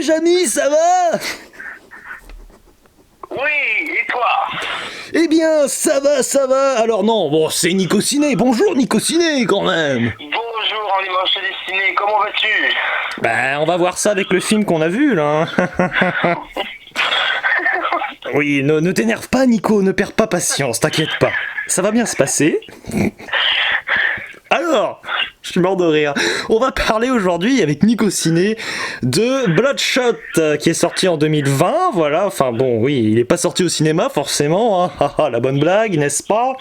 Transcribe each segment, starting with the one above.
Jamy, ça va? Oui, et toi? Eh bien, ça va, ça va. Alors non, bon, c'est Nico Ciné. Bonjour Nico Ciné, quand même. Bonjour, en dimanche destiné, comment vas-tu? Ben, on va voir ça avec le film qu'on a vu, là. Oui, ne t'énerve pas, Nico, ne perds pas patience, t'inquiète pas. Ça va bien se passer. Alors, je suis mort de rire. On va parler aujourd'hui avec Nico Ciné de Bloodshot qui est sorti en 2020. Voilà, enfin bon, oui, il n'est pas sorti au cinéma forcément. Hein. La bonne blague, n'est-ce pas?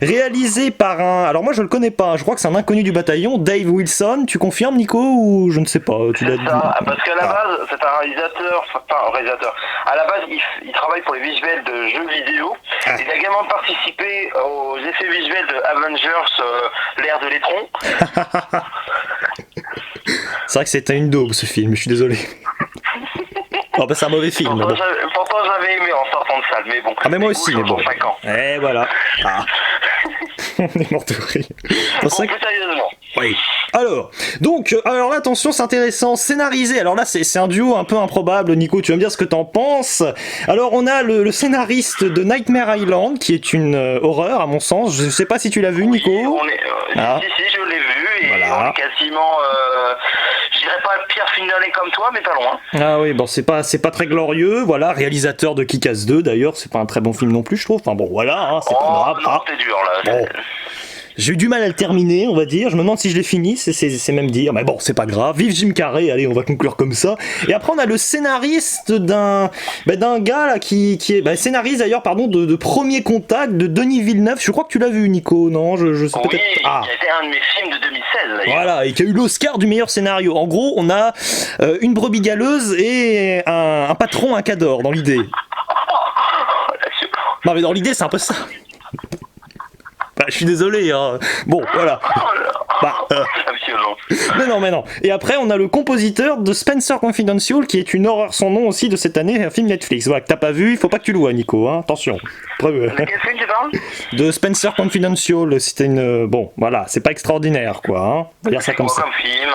Réalisé par un. Alors moi je le connais pas. Je crois que c'est un inconnu du bataillon, Dave Wilson. Tu confirmes, Nico, ou je ne sais pas? Tu l'as C'est dit. ça, parce qu'à la base, c'est un réalisateur, enfin un réalisateur. À la base, il travaille pour les visuels de jeux vidéo. Il a également participé aux effets visuels de Avengers, l'ère de l'étron. C'est vrai que c'était une daube ce film, je suis désolé. Oh bah c'est un mauvais film. Pourtant, Bon. pourtant, j'avais aimé en sortant de salle, mais bon. Ah mais moi aussi, mais bon. 5 ans. Et voilà. Ah. On est mort de rire. Bon, plus sérieusement. Oui. Alors là, attention, c'est intéressant. Scénarisé. Alors là, c'est un duo un peu improbable. Nico, tu vas me dire ce que t'en penses. Alors, on a le scénariste de Nightmare Island, qui est une horreur, à mon sens. Je sais pas si tu l'as vu, Nico. Si, je l'ai vu, et voilà. on est quasiment, je dirais pas pire film d'année comme toi, mais pas loin. Ah oui, bon, c'est pas très glorieux. Voilà, réalisateur de Kick-Ass 2, d'ailleurs, c'est pas un très bon film non plus, je trouve. Enfin bon, voilà, hein, c'est pas grave. Non, c'est dur, là. Bon. J'ai eu du mal à le terminer, on va dire. Je me demande si je l'ai fini, c'est même dire. Mais bon, c'est pas grave. Vive Jim Carrey, allez, on va conclure comme ça. Et après, on a le scénariste d'un gars là qui est scénariste d'ailleurs, pardon, de Premier Contact de Denis Villeneuve. Je crois que tu l'as vu, Nico, non? Je sais peut-être. Oui, qui a été un de mes films de 2016 d'ailleurs. Voilà, et qui a eu l'Oscar du meilleur scénario. En gros, on a une brebis galeuse et un patron, un cador, dans l'idée. Non, mais dans l'idée, c'est un peu ça. Bah, je suis désolé, hein. Bon, voilà. Mais non. Et après, on a le compositeur de Spencer Confidential, qui est une horreur sans nom aussi de cette année, un film Netflix. Voilà, que t'as pas vu, il faut pas que tu le vois, Nico, hein. Attention. De quel film tu parles? De Spencer Confidential, c'était une... Bon, voilà, c'est pas extraordinaire, quoi, hein. On va dire ça comme ça. Comme film.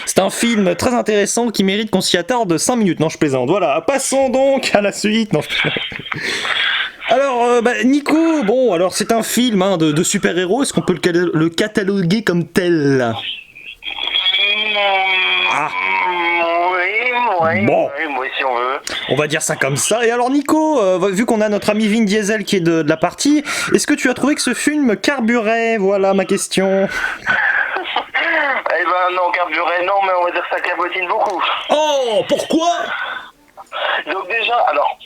C'est un film très intéressant qui mérite qu'on s'y attarde 5 minutes. Non, je plaisante. Voilà, passons donc à la suite. Non, alors, Nico, bon, alors c'est un film de super-héros, est-ce qu'on peut le cataloguer comme tel? Oui, bon. Oui, si on veut. On va dire ça comme ça. Et alors, Nico, vu qu'on a notre ami Vin Diesel qui est de la partie, est-ce que tu as trouvé que ce film carburait? Voilà ma question. Eh ben non, carburait non, mais on va dire que ça cabotine beaucoup. Oh, pourquoi? Donc déjà, alors,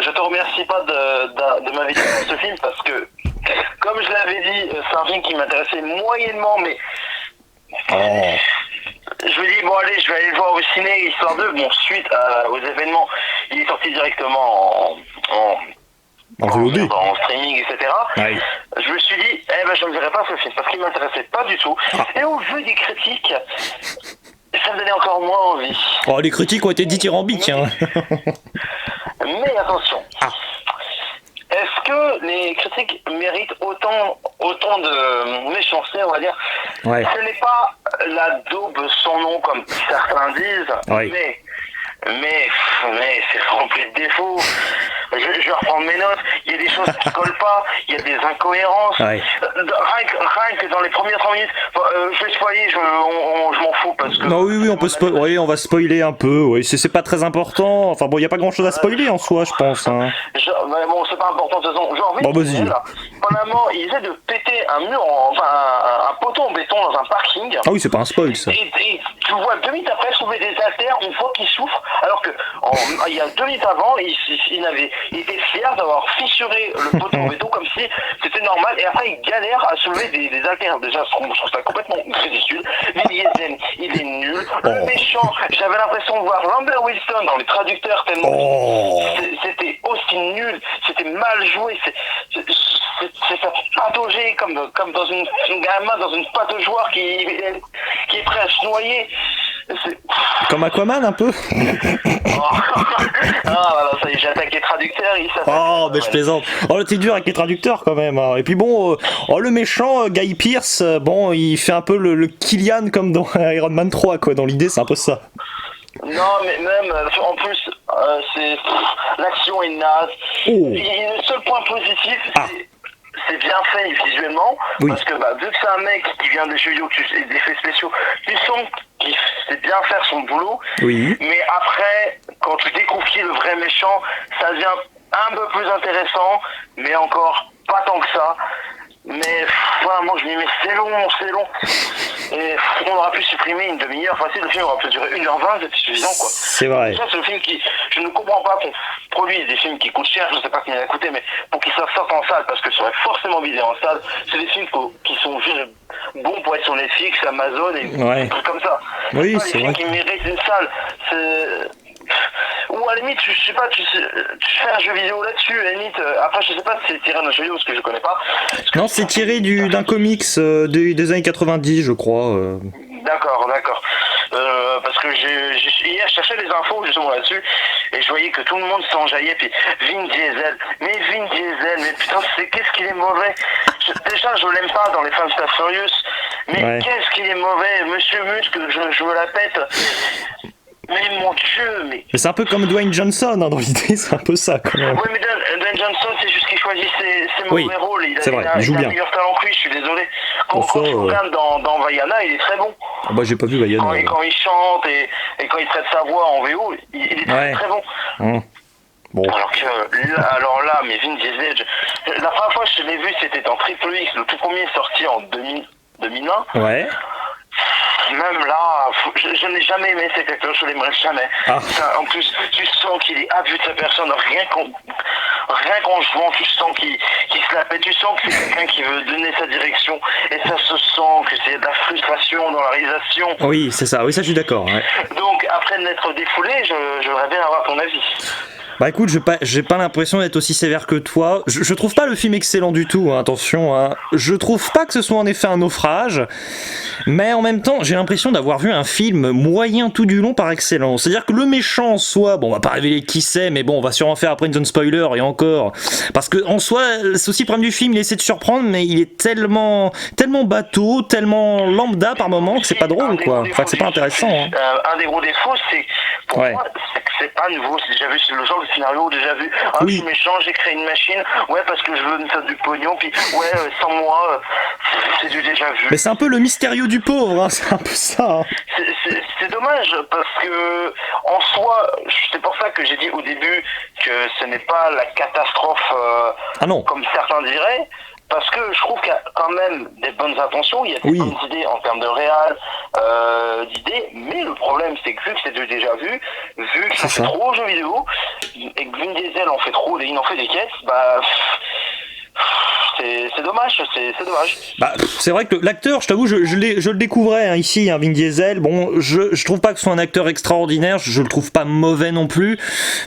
je te remercie pas de m'inviter dans ce film parce que, comme je l'avais dit, c'est un film qui m'intéressait moyennement, mais je me dis, bon allez, je vais aller le voir au ciné, histoire de, bon, suite aux événements, il est sorti directement en VOD, en streaming, etc. Ouais. Je me suis dit, je ne verrai pas ce film parce qu'il m'intéressait pas du tout. Et au vu des critiques, ça me donnait encore moins envie. Oh, les critiques ont été dithyrambiques, hein. Mais attention. Est-ce que les critiques méritent autant de méchanceté, on va dire? Ouais. Ce n'est pas la daube sans nom comme certains disent, Ouais. mais c'est rempli de défauts. Je vais reprendre mes notes. Il y a des choses qui ne collent pas, il y a des incohérences. Ouais. Rien que dans les premières 3 minutes, je vais spoiler, je m'en fous parce que. Non, oui, on va spoiler un peu. Oui, c'est pas très important. Enfin bon, il y a pas grand chose à spoiler en soi, je pense. Hein. Bon, c'est pas important de toute façon. Genre, bon, vas-y. Pendant il essaie de péter un mur, un poteau en béton dans un parking. Ah oui, c'est pas un spoil ça. Et tu vois 2 minutes après soulever des haltères, on voit qu'il souffre, alors que il y a 2 minutes avant, il était fier d'avoir fissuré le poteau en béton comme si c'était normal, et après il galère à soulever des haltères. Déjà, je trouve ça complètement ridicule. Vin Diesel, il est nul. Le méchant, j'avais l'impression de voir Lambert Wilson dans les traducteurs tellement c'était aussi nul, c'était mal joué, c'est pataugé comme dans un gamin dans une pataugeoire qui est prêt à se noyer. Comme Aquaman un peu. Voilà, ça y est, j'ai attaqué les traducteurs. Mais je plaisante. Oh, t'es dur avec les traducteurs quand même. Hein. Et puis bon, le méchant, Guy Pearce, il fait un peu le Killian comme dans Iron Man 3, quoi. Dans l'idée, c'est un peu ça. Non, mais même, en plus, l'action est naze. Oh. Le seul point positif, Ah. c'est bien fait visuellement, Oui. parce que vu que c'est un mec qui vient des jeux vidéo et des effets spéciaux, tu sens qu'il sait bien faire son boulot, Oui. mais après, quand tu découvres qui est le vrai méchant, ça devient un peu plus intéressant, mais encore pas tant que ça. Mais voilà, moi je me dis, mais c'est long. Et on aurait pu supprimer une demi-heure facile, le film aurait pu durer 1h20, c'est suffisant quoi. C'est vrai. Ça, c'est le film qui. Je ne comprends pas qu'on produise des films qui coûtent cher, je ne sais pas combien il a coûté, mais pour qu'ils sortent en salle, parce que ça aurait forcément visé en salle, c'est des films qui sont juste bons pour être sur Netflix, Amazon et Ouais. des trucs comme ça. Oui, Pas c'est des films vrai. qui méritent une salle. Ou à la limite, je sais pas, tu fais un jeu vidéo là-dessus, à la limite, après je sais pas si c'est tiré d'un jeu vidéo parce que je connais pas. Non, c'est tiré d'un comics des années 90, je crois. D'accord. Parce que hier je cherchais des infos justement là-dessus et je voyais que tout le monde s'enjaillait puis Vin Diesel, mais putain qu'est-ce qu'il est mauvais. Déjà je l'aime pas dans les Fast and Furious, mais Ouais. qu'est-ce qu'il est mauvais, Monsieur Muscle, je me la pète. Mais mon Dieu, mais... Mais c'est un peu comme Dwayne Johnson, hein, dans l'idée, c'est un peu ça quand même. Oui, mais Dan Johnson, c'est juste qu'il choisit ses Oui, mauvais rôles. c'est vrai, il joue a bien. meilleur talent que lui, je suis désolé. Quand Enfin, je regarde dans Vaiana, il est très bon. Ah bah j'ai pas vu Vaiana. Quand il chante et quand il traite sa voix en VO, il est Ouais. très bon. Bon. Alors là, mais Vin Diesel, la première fois que je l'ai vu, c'était en Triple X, le tout premier sorti en 2001. Ouais. Même là, je n'ai jamais aimé cet acteur, je l'aimerais jamais. Ah. En plus, tu sens qu'il est abus de sa personne, rien qu'en jouant, tu sens qu'il se la pète, tu sens que c'est quelqu'un qui veut donner sa direction, et ça se sent que c'est de la frustration dans la réalisation. Oui, c'est ça, oui, ça je suis d'accord. Ouais. Donc, après de l'être défoulé, j'aurais bien avoir ton avis. Bah écoute, j'ai pas l'impression d'être aussi sévère que toi. Je trouve pas le film excellent du tout, hein, attention. Hein. Je trouve pas que ce soit en effet un naufrage, mais en même temps, j'ai l'impression d'avoir vu un film moyen tout du long par excellence. C'est-à-dire que le méchant en soi, bon, on va pas révéler qui c'est, mais bon, on va sûrement faire après une zone spoiler et encore. Parce que en soi, c'est aussi le problème du film, il essaie de surprendre, mais il est tellement bateau, tellement lambda par moment que c'est pas drôle, quoi. Enfin, que c'est pas intéressant. Hein. Un des gros défauts, c'est pour moi, c'est pas nouveau. C'est déjà vu, c'est le genre de scénario déjà vu. Ah, oui. Je suis méchant, j'ai créé une machine. Ouais, parce que je veux me faire du pognon. Puis ouais, sans moi, c'est du déjà vu. Mais c'est un peu le mystérieux du pauvre. Hein, c'est un peu ça. Hein. C'est dommage parce que en soi, c'est pour ça que j'ai dit au début que ce n'est pas la catastrophe Ah non. comme certains diraient. Parce que je trouve qu'il y a quand même des bonnes intentions, il y a des bonnes idées en termes de réal, d'idées, mais le problème c'est que vu que c'est déjà vu que ça fait trop jeux vidéo, et que Vin Diesel en fait trop, il en fait des caisses, bah... C'est dommage, c'est dommage. Bah, c'est vrai que l'acteur, je t'avoue, je le découvrais hein, ici, hein, Vin Diesel. Bon, je trouve pas que ce soit un acteur extraordinaire, je le trouve pas mauvais non plus.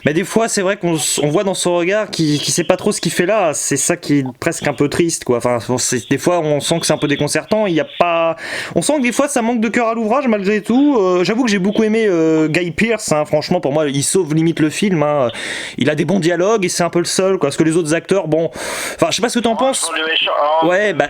Mais des fois, c'est vrai qu'on voit dans son regard qu'il sait pas trop ce qu'il fait là. C'est ça qui est presque un peu triste, quoi. Enfin, des fois, on sent que c'est un peu déconcertant. Il y a pas, on sent que des fois, ça manque de cœur à l'ouvrage malgré tout. J'avoue que j'ai beaucoup aimé Guy Pearce. Hein, franchement, pour moi, il sauve limite le film. Hein. Il a des bons dialogues et c'est un peu le seul, quoi. Parce que les autres acteurs, bon, enfin, je sais pas ce que t'en penses. Ouais, bah,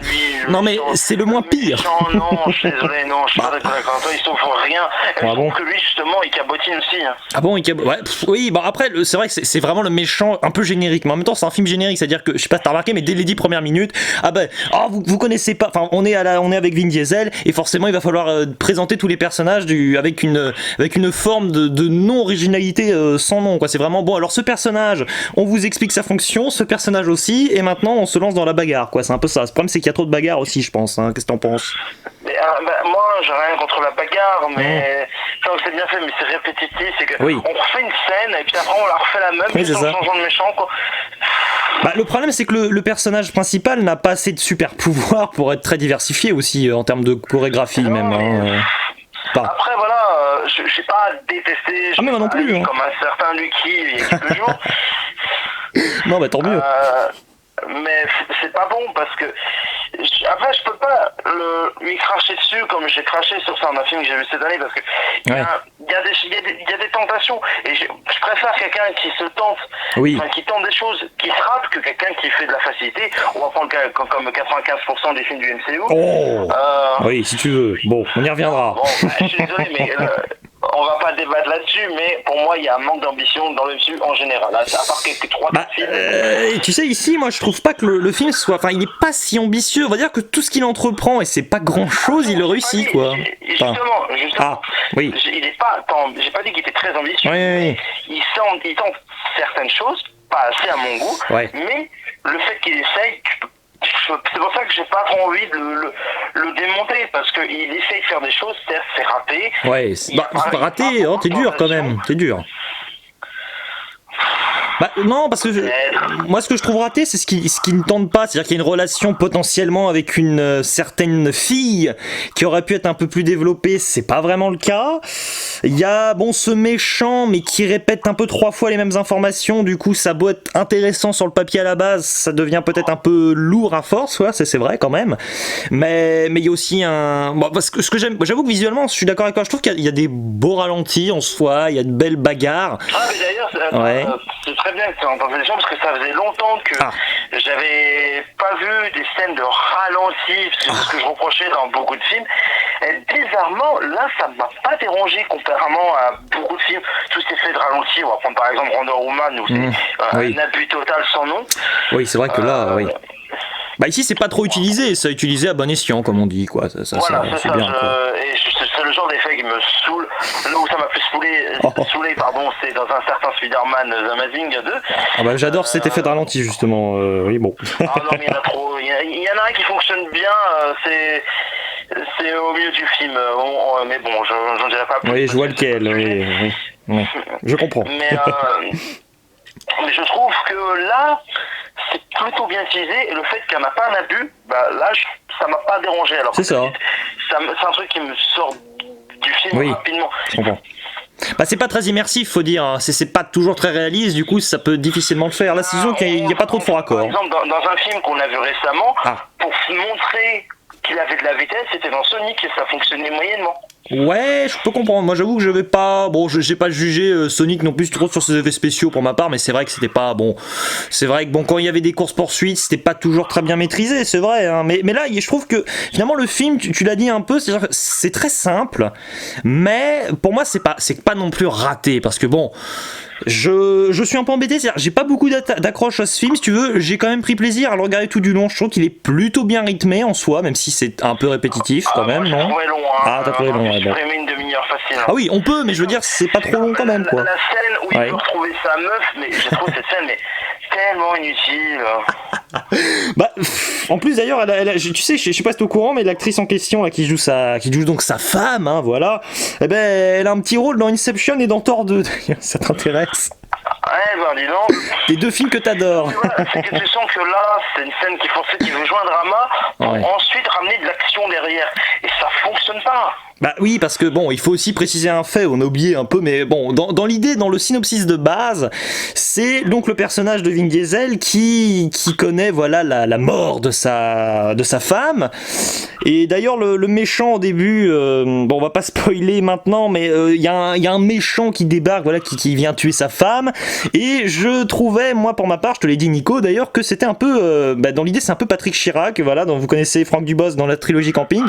non mais c'est le moins pire. Non, je suis désolé, non, je suis pas d'accord avec toi, il sauve rien. Je trouve que lui, justement, il cabotine aussi. Hein. Ah bon, ouais, oui, bon après, c'est vrai que c'est vraiment le méchant un peu générique, mais en même temps, c'est un film générique, c'est-à-dire que, je sais pas si t'as remarqué, mais dès les 10 premières minutes, ah ben, vous connaissez pas, enfin, on est avec Vin Diesel, et forcément, il va falloir présenter tous les personnages avec une forme de non-originalité sans nom, quoi. C'est vraiment, bon, alors ce personnage, on vous explique sa fonction, ce personnage aussi, et maintenant, on se lance dans la bagarre, quoi. C'est un peu ça. Le problème, c'est qu'il y a trop de bagarres aussi, je pense. Hein. Qu'est-ce que t'en penses? Mais, moi, j'ai rien contre la bagarre, mais c'est bien fait, mais c'est répétitif. C'est que on refait une scène et puis après on la refait la même, mais en changeant de méchant, quoi. Bah, le problème, c'est que le personnage principal n'a pas assez de super pouvoirs pour être très diversifié aussi en termes de chorégraphie, même. Hein. Après, voilà, j'ai pas détesté. Ah, mais moi non plus. Hein. Comme un certain Lucky il y a quelques jours. Non, bah tant mieux. Mais c'est pas bon parce que après je peux pas lui cracher dessus comme j'ai craché sur un film que j'ai vu cette année parce que il y a des tentations et je préfère quelqu'un qui se tente, qui tente des choses, qui se rate que quelqu'un qui fait de la facilité. On va prendre comme 95% des films du MCU. Oui, si tu veux. Bon, on y reviendra. Bon, je suis désolé, mais on va pas débattre là-dessus, mais pour moi, il y a un manque d'ambition dans le MCU en général. À part quelques 3-4 films. Tu sais, ici, moi, je trouve pas que le film soit... Enfin, il est pas si ambitieux. On va dire que tout ce qu'il entreprend, et c'est pas grand-chose, il le réussit, quoi. Justement. Ah, oui. Il est pas... J'ai pas dit qu'il était très ambitieux. Oui. Il tente certaines choses, pas assez à mon goût, mais le fait qu'il essaye... C'est pour ça que j'ai pas trop envie de le démonter, parce qu'il essaye de faire des choses, c'est raté. Ouais, c'est raté, t'es dur quand même, t'es dur. Bah non, parce que moi ce que je trouve raté, c'est ce qui ne tente pas, c'est-à-dire qu'il y a une relation potentiellement avec une certaine fille qui aurait pu être un peu plus développée, c'est pas vraiment le cas. Il y a ce méchant mais qui répète un peu 3 fois les mêmes informations, du coup ça doit être intéressant sur le papier à la base, ça devient peut-être un peu lourd à force, c'est vrai quand même. Mais il y a aussi parce que ce que j'avoue que visuellement, je suis d'accord avec toi, je trouve qu'il y a des beaux ralentis en soi, il y a de belles bagarres. Ah mais d'ailleurs, c'est très bien que tu entends les gens, parce que ça faisait longtemps que j'avais pas vu des scènes de ralenti, c'est ce que je reprochais dans beaucoup de films. Et bizarrement, là, ça m'a pas dérangé contrairement à beaucoup de films. Tous ces effets de ralenti, on va prendre par exemple Wonder Woman, où c'est un abus total sans nom. Oui, c'est vrai que là, oui. Bah ici c'est pas trop utilisé, c'est utilisé à bon escient comme on dit, quoi. C'est bien. C'est le genre d'effet qui me saoule. Là où ça m'a plus saoulé, c'est dans un certain Spider-Man The Amazing 2. Ah bah j'adore cet effet de ralenti justement, oui bon. Ah non mais il y en a trop, il y en a un qui fonctionne bien, c'est au milieu du film, mais bon, j'en dirai pas plus. Oui, je vois lequel, oui. Je comprends. Mais je trouve que là, c'est plutôt bien utilisé, et le fait qu'il n'y en a pas un abus, là, ça m'a pas dérangé. Alors c'est ça. C'est un truc qui me sort du film rapidement. Je comprends. Bah c'est pas très immersif, faut dire, hein. C'est pas toujours très réaliste, du coup ça peut difficilement le faire. Là, disons qu'il n'y a pas trop de faux raccords. Par exemple, dans un film qu'on a vu récemment, pour montrer qu'il avait de la vitesse, c'était dans Sonic et ça fonctionnait moyennement. Ouais, je peux comprendre. Moi, j'avoue que je vais pas. Bon, j'ai pas jugé Sonic non plus trop sur ses effets spéciaux pour ma part, mais c'est vrai que c'était pas bon. C'est vrai que quand il y avait des courses poursuites, c'était pas toujours très bien maîtrisé, c'est vrai. Hein. Mais là, je trouve que finalement le film, tu l'as dit un peu, c'est très simple, mais pour moi, c'est pas non plus raté, parce que bon. Je suis un peu embêté, c'est-à-dire j'ai pas beaucoup d'accroche à ce film, si tu veux, j'ai quand même pris plaisir à le regarder tout du long, je trouve qu'il est plutôt bien rythmé en soi, même si c'est un peu répétitif quand même, non ? T'as trouvé long, j'ai pris une demi-heure facile. Ah oui, on peut, mais je veux dire, c'est pas trop long quand même, quoi. La scène où il peut retrouver sa meuf, mais je trouve cette scène tellement inutile. En plus d'ailleurs, tu sais, je sais pas si t'es au courant, mais l'actrice en question là, qui joue donc sa femme, hein, voilà, elle a un petit rôle dans Inception et dans Thor 2, d'ailleurs, ça t'intéresse ? Ouais, dis donc. Les 2 films que t'adores. C'est que tu sens que là, c'est une scène qui veut jouer un drama, pour ensuite ramener de l'action derrière. Et ça fonctionne pas. Bah oui, parce que il faut aussi préciser un fait, on a oublié un peu, mais bon, dans l'idée, dans le synopsis de base, c'est donc le personnage de Vin Diesel qui connaît, voilà, la mort de sa femme. Et d'ailleurs, le méchant au début, on va pas spoiler maintenant, mais il y a un méchant qui débarque, voilà, qui vient tuer sa femme. Et je trouvais, moi pour ma part, je te l'ai dit Nico d'ailleurs, que c'était un peu, dans l'idée, c'est un peu Patrick Chirac, voilà, dont vous connaissez Franck Dubosc dans la trilogie Camping.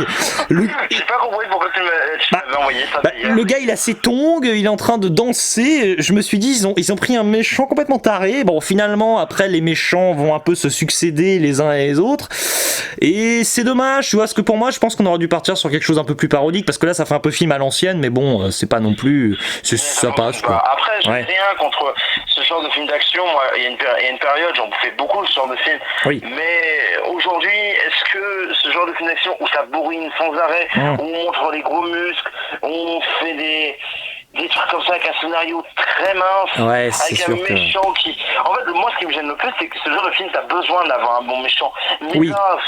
J'ai pas compris pourquoi tu m'avais envoyé ça. Le gars, il a ses tongs, il est en train de danser. Je me suis dit, ils ont pris un méchant complètement taré. Bon, finalement, après, les méchants vont un peu se succéder les uns et les autres. Et c'est dommage, tu vois, parce que pour moi, je pense qu'on aurait dû partir sur quelque chose un peu plus parodique, parce que là, ça fait un peu film à l'ancienne, mais bon, c'est pas non plus. Ça passe, quoi. Après, j'ai rien contre ce genre de film d'action. Moi, il y a une période, j'en fais beaucoup ce genre de film. Oui. Mais aujourd'hui, est-ce que ce genre de film d'action où ça bourrine sans arrêt, où on montre les gros muscles, où on fait des trucs comme ça avec un scénario très mince, avec un méchant qui... En fait, moi, ce qui me gêne le plus, c'est que ce genre de film, t'as besoin d'avoir un bon méchant. Mais là,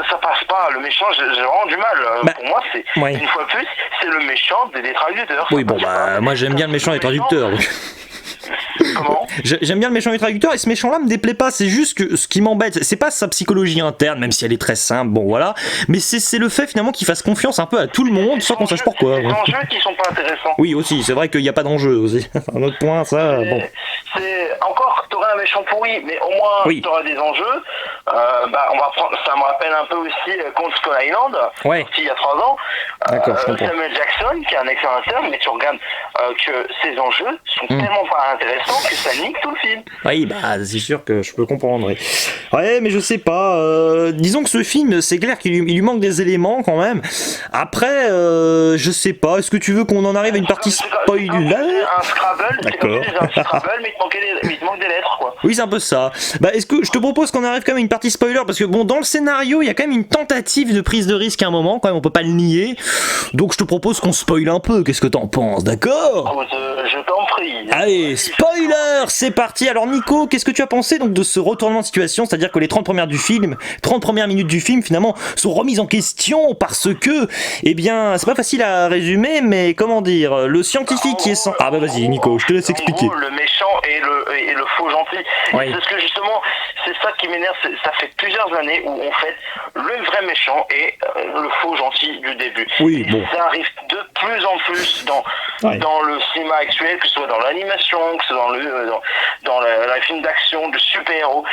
ça passe pas. Le méchant, j'ai vraiment du mal. Pour moi, c'est une fois plus, c'est le méchant des traducteurs. Oui, moi, j'aime bien le méchant des traducteurs. Comment ? J'aime bien le méchant du traducteur, et ce méchant-là me déplaît pas. C'est juste que ce qui m'embête, c'est pas sa psychologie interne, même si elle est très simple, mais c'est le fait finalement qu'il fasse confiance un peu à tout le monde sans qu'on sache pourquoi. Les enjeux qui sont pas intéressants. Oui, aussi, c'est vrai qu'il n'y a pas d'enjeu aussi. C'est un autre point, ça. C'est encore, t'aurais un méchant pourri, mais au moins Oui. tu auras des enjeux. On va prendre, ça me rappelle un peu aussi contre Skull Island, Ouais. sorti il y a 3 ans. D'accord, je comprends. Samuel Jackson, qui est un excellent acteur, mais tu regardes que ces enjeux sont tellement pas intéressants que ça nique tout le film. Oui, bah c'est sûr que je peux comprendre. Oui. Ouais, mais je sais pas. Disons que ce film, c'est clair qu'il lui manque des éléments quand même. Après, je sais pas. Est-ce que tu veux qu'on en arrive à une partie spoiler? Un Scrabble, c'est comme D'accord. si c'était un Scrabble, mais il te manque des lettres, quoi. Oui, c'est un peu ça. Bah, est-ce que je te propose qu'on arrive quand même à une partie spoiler, parce que bon, dans le scénario, il y a quand même une tentative de prise de risque à un moment, quand même, on peut pas le nier. Donc je te propose qu'on spoil un peu. Qu'est-ce que t'en penses, d'accord? Je t'en prie. Allez, spoiler, c'est parti. Alors Nico, qu'est-ce que tu as pensé donc de ce retournement de situation, c'est-à-dire que les 30 premières minutes du film finalement sont remises en question parce que, eh bien, c'est pas facile à résumer, mais comment dire, le scientifique qui est sans... Ah bah vas-y Nico, je te laisse expliquer. En gros, le méchant et le faux gentil. Oui. C'est ce que justement, c'est ça qui m'énerve. Ça fait plusieurs années où on fait le vrai méchant et le faux gentil du début. Oui, et bon. ça arrive de plus en plus dans le cinéma actuel, que ce soit dans l'animation, que ce soit dans la film d'action, de super-héros.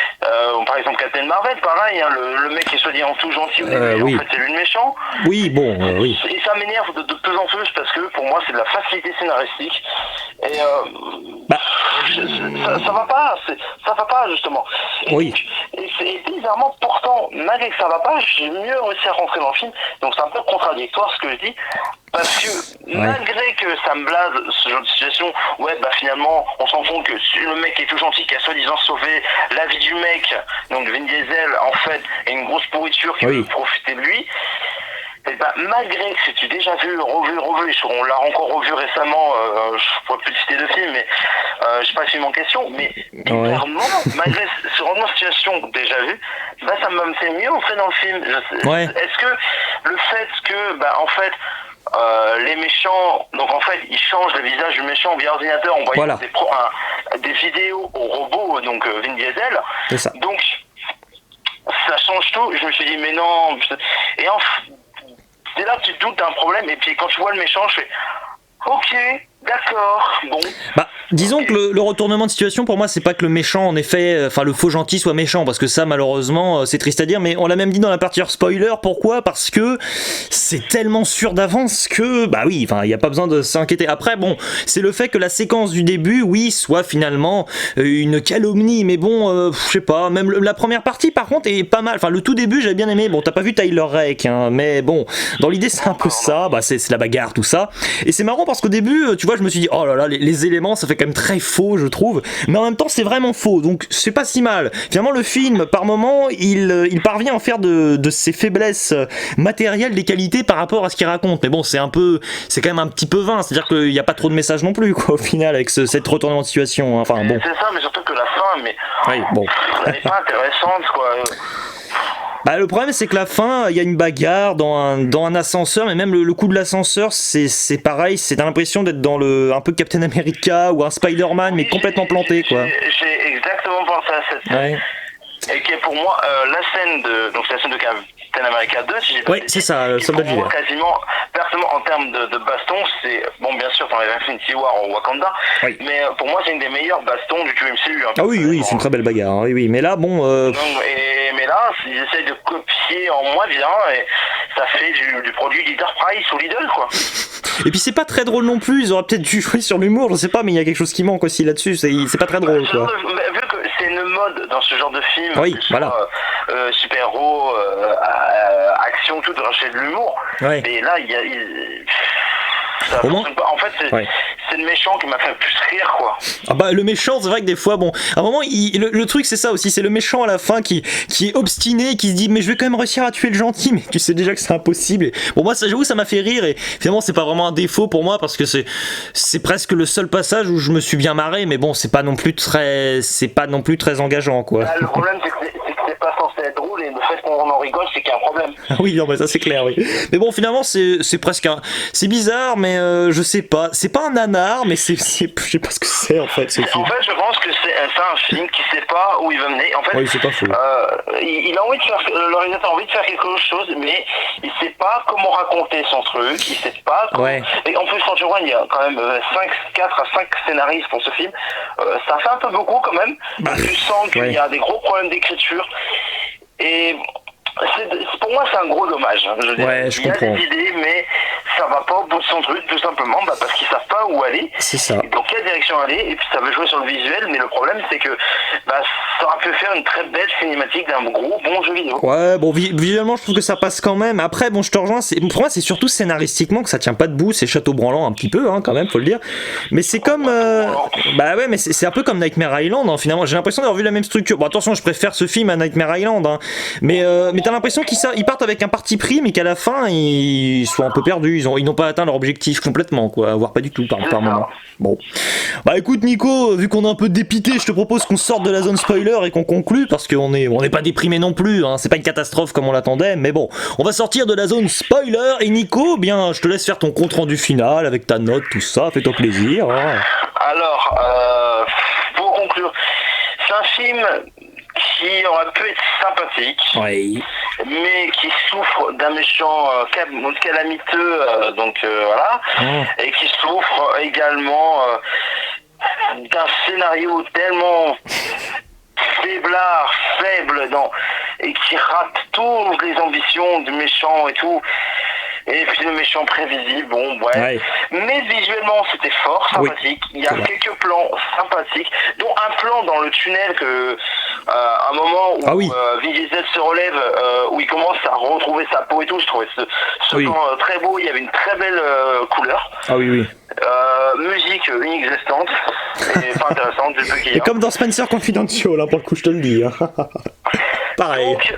Par exemple, Captain Marvel, pareil, hein, le mec qui est soi-disant tout gentil au début, oui. en fait c'est lui le méchant. Oui, bon, oui. Et ça m'énerve de plus en plus parce que pour moi c'est de la facilité scénaristique et ça va pas, ça va pas justement. Oui. Et bizarrement pourtant, malgré que ça va pas, j'ai mieux réussi à rentrer dans le film, donc c'est un peu contradictoire ce que je dis. Parce que malgré que ça me blase ce genre de situation, finalement on se rend compte que le mec est tout gentil qui a soi-disant sauvé la vie du mec, donc Vin Diesel en fait est une grosse pourriture qui veut profiter de lui. Et malgré que c'est déjà vu, revu, on l'a encore revu récemment, je pourrais plus citer de film, mais je sais pas le film en question, mais bizarrement, malgré ce retournement de situation déjà vu, ça me fait mieux entrer dans le film. Est-ce que le fait que, en fait, les méchants, donc en fait, ils changent le visage du méchant via ordinateur, on voit des vidéos au robot, donc Vin Diesel, c'est ça. Donc ça change tout. Je me suis dit mais non, et c'est là que tu te doutes d'un problème, et puis quand tu vois le méchant, je fais ok, d'accord, bon. Bah, disons que le retournement de situation, pour moi, c'est pas que le méchant, en effet, enfin le faux gentil soit méchant, parce que ça, malheureusement, c'est triste à dire, mais on l'a même dit dans la partie spoiler. Pourquoi? Parce que c'est tellement sûr d'avance que, bah oui, enfin, il n'y a pas besoin de s'inquiéter. Après, bon, c'est le fait que la séquence du début, oui, soit finalement une calomnie, mais bon, je sais pas, même la première partie, par contre, est pas mal. Enfin, le tout début, j'avais bien aimé. Bon, t'as pas vu Tyler Rake, hein, mais bon, dans l'idée, c'est un peu ça. Bah, c'est la bagarre, tout ça. Et c'est marrant parce qu'au début, tu vois, je me suis dit, oh là là, les éléments, ça fait quand même très faux, je trouve. Mais en même temps, c'est vraiment faux, donc c'est pas si mal. Finalement, le film, par moment, il parvient à en faire de ses faiblesses matérielles des qualités par rapport à ce qu'il raconte. Mais bon, c'est quand même un petit peu vain. C'est-à-dire qu'il n'y a pas trop de messages non plus, quoi, au final, avec cette retournement de situation. Enfin, bon. C'est ça, mais surtout que la fin, oui, bon. Elle n'est pas intéressante, quoi. Bah, le problème, c'est que la fin, il y a une bagarre dans un ascenseur, mais même le coup de l'ascenseur, c'est pareil, c'est l'impression d'être dans un peu Captain America ou un Spider-Man, mais complètement planté, quoi. J'ai exactement pensé à cette scène. Et qui est pour moi la scène donc c'est la scène de Captain America 2, si j'ai pas dit. Oui, c'est ça, le soldat d'hiver. Quasiment, personnellement, en termes de baston, c'est, bon, bien sûr, dans les Infinity War en Wakanda, mais pour moi, c'est une des meilleures bastons du MCU. Ah oui, c'est une très belle bagarre, hein, oui, mais là, bon... mais là, ils essayent de copier en moins bien, et ça fait du produit Leader-Price ou Lidl, quoi. Et puis c'est pas très drôle non plus, ils auraient peut-être dû jouer sur l'humour, je sais pas, mais il y a quelque chose qui manque aussi là-dessus, c'est pas très drôle, quoi. Vu que c'est une mode dans ce genre de film, voilà. super-héros, action, tout, de racheter de l'humour, mais là, en fait, c'est le méchant qui m'a fait le plus rire, quoi. Ah bah le méchant, c'est vrai que des fois, bon, à un moment, le truc c'est ça aussi, c'est le méchant à la fin qui est obstiné, qui se dit mais je vais quand même réussir à tuer le gentil, mais tu sais déjà que c'est impossible. Et, bon, moi, j'avoue, ça m'a fait rire, et finalement, c'est pas vraiment un défaut pour moi parce que c'est presque le seul passage où je me suis bien marré, mais bon, c'est pas non plus très engageant, quoi. Le problème, c'est que c'est pas censé censé être drôle et le fait qu'on en rigole, c'est qu'il y a un problème. Oui, non, mais ça c'est clair, oui. Mais bon, finalement, c'est presque un. C'est bizarre, mais je sais pas. C'est pas un nanar, mais je sais pas ce que c'est en fait, ce film. En fait, je pense que c'est un film qui sait pas où il va mener. En fait, Oui, c'est pas faux. il a envie de faire, le réalisateur a envie de faire quelque chose, mais il sait pas comment raconter son truc, il sait pas comment... Ouais. Et en plus, quand tu vois, il y a quand même 4 à 5 scénaristes pour ce film, ça fait un peu beaucoup quand même. Tu sens qu'il y a des gros problèmes d'écriture, et pour moi, c'est un gros dommage. Je veux dire, il y a des idées, mais ça va pas au bout de son truc, tout simplement, parce qu'ils savent pas où aller. C'est ça. Dans quelle direction aller, et puis ça veut jouer sur le visuel, mais le problème, c'est que ça aurait pu faire une très belle cinématique d'un gros bon jeu vidéo. Ouais, bon, visuellement, je trouve que ça passe quand même. Après, bon, je te rejoins. Pour moi, c'est surtout scénaristiquement que ça tient pas debout. C'est château branlant un petit peu, hein, quand même, faut le dire. Mais c'est comme, bah ouais, mais c'est un peu comme Nightmare Island. Hein, finalement, j'ai l'impression d'avoir vu la même structure. Bon, attention, je préfère ce film à Nightmare Island, hein, mais t'as l'impression qu'ils partent avec un parti pris, mais qu'à la fin, ils sont un peu perdus. Ils n'ont pas atteint leur objectif complètement, quoi, voire pas du tout par moment. Bon, bah écoute, Nico, vu qu'on est un peu dépité, je te propose qu'on sorte de la zone spoiler et qu'on conclue, parce qu'on n'est pas déprimé non plus, hein, c'est pas une catastrophe comme on l'attendait, mais bon, on va sortir de la zone spoiler, et Nico, bien, je te laisse faire ton compte rendu final avec ta note, tout ça, fais-toi plaisir. Hein. Alors, pour conclure, c'est un film qui aurait pu être sympathique, oui, mais qui souffre d'un méchant calamiteux, voilà, et qui souffre également d'un scénario tellement faible, et qui rate toutes les ambitions du méchant et tout. Et puis le méchant prévisible, bon, ouais. Ouais. Mais visuellement, c'était fort sympathique. Oui, il y a quelques plans sympathiques, dont un plan dans le tunnel un moment où Vin Diesel se relève, où il commence à retrouver sa peau et tout. Je trouvais ce plan très beau. Il y avait une très belle couleur. Ah oui, oui. Musique inexistante et pas intéressante du peu qu'il y a. Et comme dans Spencer Confidential, là, pour le coup, je te le dis. Hein. Pareil. Donc,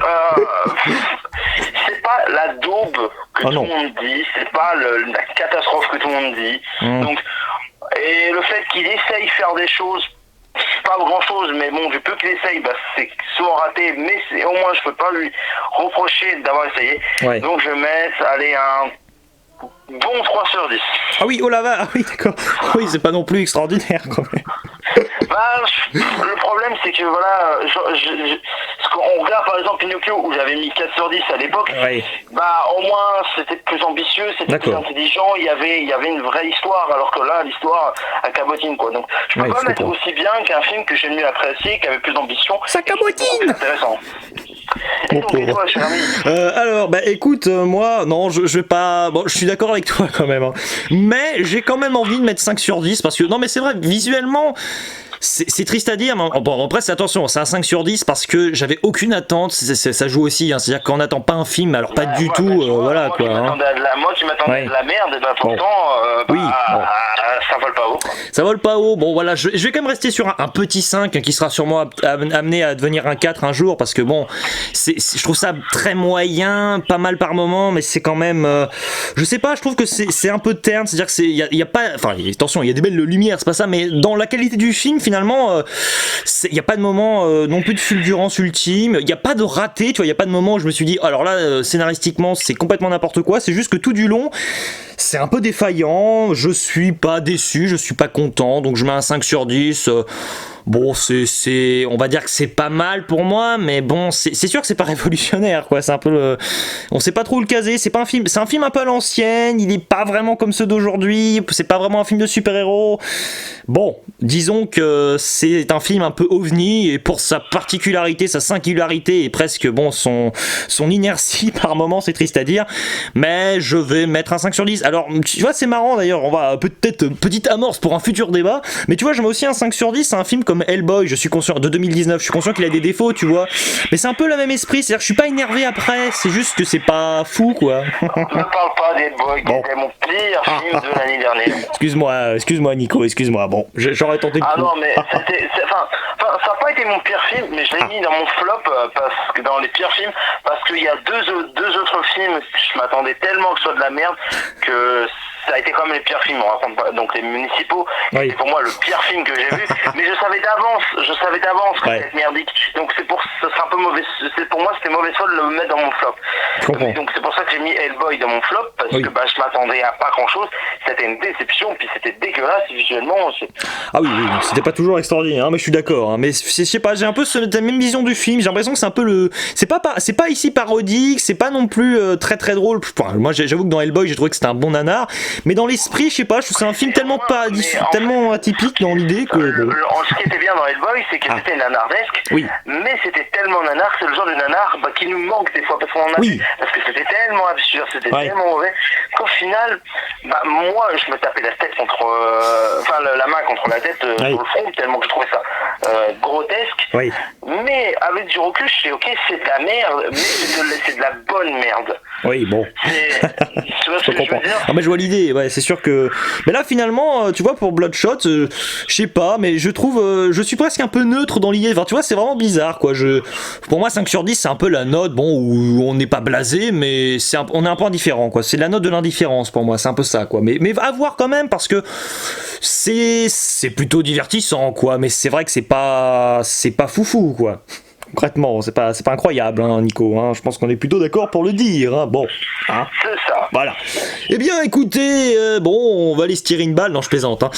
c'est pas la daube que tout le monde dit, c'est pas la catastrophe que tout le monde dit. Donc, et le fait qu'il essaye de faire des choses, pas grand chose, mais bon, du peu qu'il essaye, c'est souvent raté, mais au moins je peux pas lui reprocher d'avoir essayé. Ouais. Donc je mets, un bon 3 sur 10. Ah oui, oh là là, ah oui, d'accord. Oui, c'est pas non plus extraordinaire quand même. Le problème, c'est que voilà, on regarde par exemple Pinocchio où j'avais mis 4 sur 10 à l'époque, au moins c'était plus ambitieux, c'était plus intelligent, il y avait une vraie histoire, alors que là, l'histoire à cabotine, quoi. Donc, je peux pas mettre aussi bien qu'un film que j'ai mieux apprécié, qui avait plus d'ambition. Ça cabotine! C'est intéressant. Et donc, et toi, cher ami? Alors, écoute, moi, non, je vais pas. Bon, je suis d'accord avec toi quand même, hein. Mais j'ai quand même envie de mettre 5 sur 10 parce que, non, mais c'est vrai, visuellement. C'est triste à dire, mais bon, après, attention, c'est un 5 sur 10 parce que j'avais aucune attente, ça joue aussi, hein, c'est-à-dire qu'on n'attend pas un film, alors pas du tout, voilà moi, quoi. Moi qui m'attendais à de la merde, pourtant, ça vole pas haut. Quoi. Ça vole pas haut, bon voilà, je vais quand même rester sur un petit 5 qui sera sûrement amené à devenir un 4 un jour parce que bon, je trouve ça très moyen, pas mal par moment, mais c'est quand même, je sais pas, je trouve que c'est un peu terne, c'est-à-dire que il y a pas, enfin attention, il y a des belles lumières, c'est pas ça, mais dans la qualité du film, finalement, il n'y a pas de moment non plus de fulgurance ultime, il n'y a pas de raté, tu vois, il n'y a pas de moment où je me suis dit, alors là, scénaristiquement, c'est complètement n'importe quoi, c'est juste que tout du long, c'est un peu défaillant, je suis pas déçu, je suis pas content, donc je mets un 5 sur 10. Bon, on va dire que c'est pas mal pour moi, mais bon, c'est sûr que c'est pas révolutionnaire, quoi. C'est un peu on sait pas trop où le caser. C'est un film un peu à l'ancienne. Il est pas vraiment comme ceux d'aujourd'hui. C'est pas vraiment un film de super-héros. Bon, disons que c'est un film un peu ovni et pour sa particularité, sa singularité et presque bon son inertie par moment, c'est triste à dire. Mais je vais mettre un 5 sur 10. Alors, tu vois, c'est marrant d'ailleurs. On va peut-être petite amorce pour un futur débat. Mais tu vois, je mets aussi un 5 sur 10. C'est un film comme Hellboy, je suis conscient, de 2019, je suis conscient qu'il a des défauts, tu vois, mais c'est un peu le même esprit, c'est-à-dire que je suis pas énervé après, c'est juste que c'est pas fou, quoi. Ne parle pas d'Hellboy, qui était mon pire film de l'année dernière. Excuse-moi Nico, excuse-moi, bon, j'aurais tenté de... Ah non, mais ça n'a pas été mon pire film, mais je l'ai mis dans mon flop, parce que dans les pires films, parce qu'il y a deux autres films, je m'attendais tellement que ce soit de la merde, que ça a été quand même les pires films, on raconte pas. Donc les municipaux, Oui. c'était pour moi le pire film que j'ai vu, mais je savais d'avance que Ouais. c'était merdique. Donc ça serait un peu mauvais, pour moi c'était mauvaise foi de le mettre dans mon flop. Je comprends. Et donc c'est pour ça que j'ai mis Hellboy dans mon flop, parce Oui. que je m'attendais à pas grand chose, c'était une déception, puis c'était dégueulasse visuellement. Ah oui, oui, c'était pas toujours extraordinaire, hein, mais je suis d'accord. Hein, mais je sais pas, j'ai un peu la même vision du film. J'ai l'impression que c'est un peu le, c'est pas ici parodique, c'est pas non plus très très drôle. Enfin, moi, j'avoue que dans Hellboy, j'ai trouvé que c'était un bon nanar, mais dans l'esprit, je sais pas, je trouve que c'est un film tellement pas, tellement atypique dans l'idée que. Bon. Ce qui était bien dans Hellboy, c'est que c'était nanardesque, Oui. mais c'était tellement nanar, c'est le genre de nanar qui nous manque des fois, parce qu'on en a Oui. parce que c'était tellement absurde, c'était Ouais. tellement mauvais, qu'au final, moi, je me tapais la tête contre, la main contre la tête Oui. sur le front, tellement que je trouvais ça grotesque. Oui. Mais avec du recul, je sais, ok, c'est de la merde, mais c'est de la bonne merde. Oui, bon. Tu vois ce Je que je comprends. veux dire? Ah, mais je vois l'idée, ouais, c'est sûr que. Mais là, finalement, tu vois, pour Bloodshot, je sais pas, mais je trouve. Je suis presque un peu neutre dans l'idée. Enfin, tu vois, c'est vraiment bizarre, quoi. Pour moi, 5 sur 10, c'est un peu la note, bon, où on n'est pas blasé, mais on est un peu indifférent, quoi. C'est la note de l'indifférence pour moi, c'est un peu ça, quoi. Mais à voir quand même, parce que c'est plutôt divertissant, quoi. Mais c'est vrai que c'est pas foufou, quoi. Concrètement, c'est pas incroyable, hein, Nico. Hein. Je pense qu'on est plutôt d'accord pour le dire. Hein. Bon, hein. C'est ça. Voilà. Eh bien, écoutez, bon, on va aller se tirer une balle. Non, je plaisante. Hein.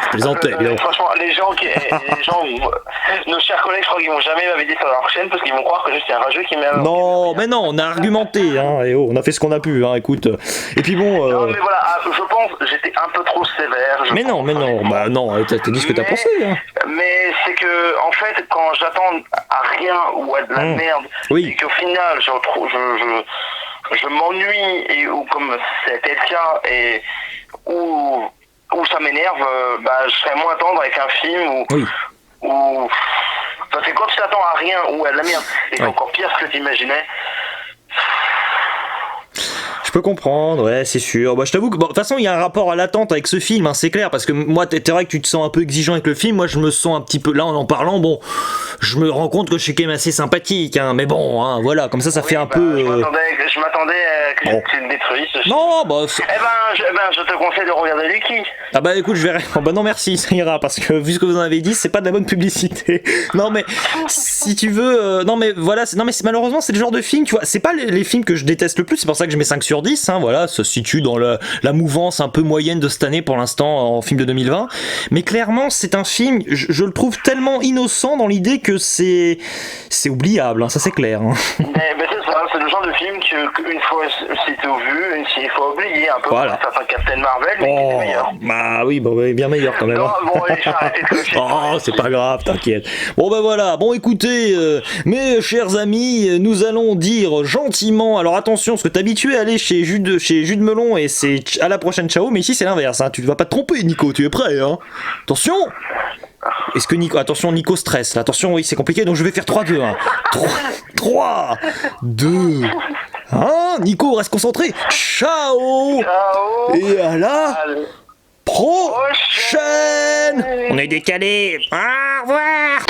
Je plaisantais, évidemment. Franchement, les gens, nos chers collègues, je crois qu'ils vont jamais m'inviter sur leur chaîne parce qu'ils vont croire que je suis un rageux qui m'aime. Non, mais non, on a argumenté, hein, et oh, on a fait ce qu'on a pu, hein, écoute. Et puis bon. Non, mais voilà, je pense que j'étais un peu trop sévère. Mais non, bah non, t'as dit ce que t'as pensé, hein. Mais c'est que, en fait, quand j'attends à rien ou à de la merde, Oui. et qu'au final, je m'ennuie, ou comme c'était le cas, et où ça m'énerve, je serais moins tendre avec un film Oui. où parce que quand tu t'attends à rien ou à de la merde, et c'est Ouais. encore pire que tu imaginais. Je peux comprendre, ouais, c'est sûr. Bah, je t'avoue que, bon, de toute façon, il y a un rapport à l'attente avec ce film, hein, c'est clair, parce que moi, t'es vrai que tu te sens un peu exigeant avec le film. Moi, je me sens un petit peu, là, en parlant, bon, je me rends compte que je suis quand même assez sympathique, hein, mais bon, hein, voilà, comme ça fait un peu. Je m'attendais à Bon. que tu le détruises. Non, bah. Je te conseille de regarder Lucky. Ah bah écoute, je verrai. Oh bah non merci, ça ira parce que vu ce que vous en avez dit, c'est pas de la bonne publicité. Non mais si tu veux, non mais voilà, non mais malheureusement c'est le genre de film, tu vois, c'est pas les films que je déteste le plus, c'est pour ça que je mets 5 sur 10, hein, voilà, ça se situe dans la mouvance un peu moyenne de cette année pour l'instant en film de 2020. Mais clairement c'est un film, je le trouve tellement innocent dans l'idée que c'est oubliable, hein, ça c'est clair. Hein. Mais c'est ça, c'est le genre de film qu'une fois c'est au vu, il faut oublier un peu Voilà. comme certains Captain Marvel, mais qui était meilleur. Bah oui, bah ouais, bien meilleur quand même. Non, Hein. bon, allez, je vais arrêter de cocher. Oh, c'est pas grave, t'inquiète. Bon ben voilà, bon écoutez, mes chers amis, nous allons dire gentiment, alors attention, parce que t'es habitué à aller chez Jus de Melon et c'est à la prochaine ciao, mais ici c'est l'inverse, hein. Tu ne vas pas te tromper Nico, tu es prêt, hein. Attention. Est-ce que Nico, attention Nico stresse, là. Attention, oui c'est compliqué, donc je vais faire 3-2, hein. 3, 2, 1, Nico reste concentré, ciao. Ciao. Et à la Allez. prochaine. On est décalé. Au revoir.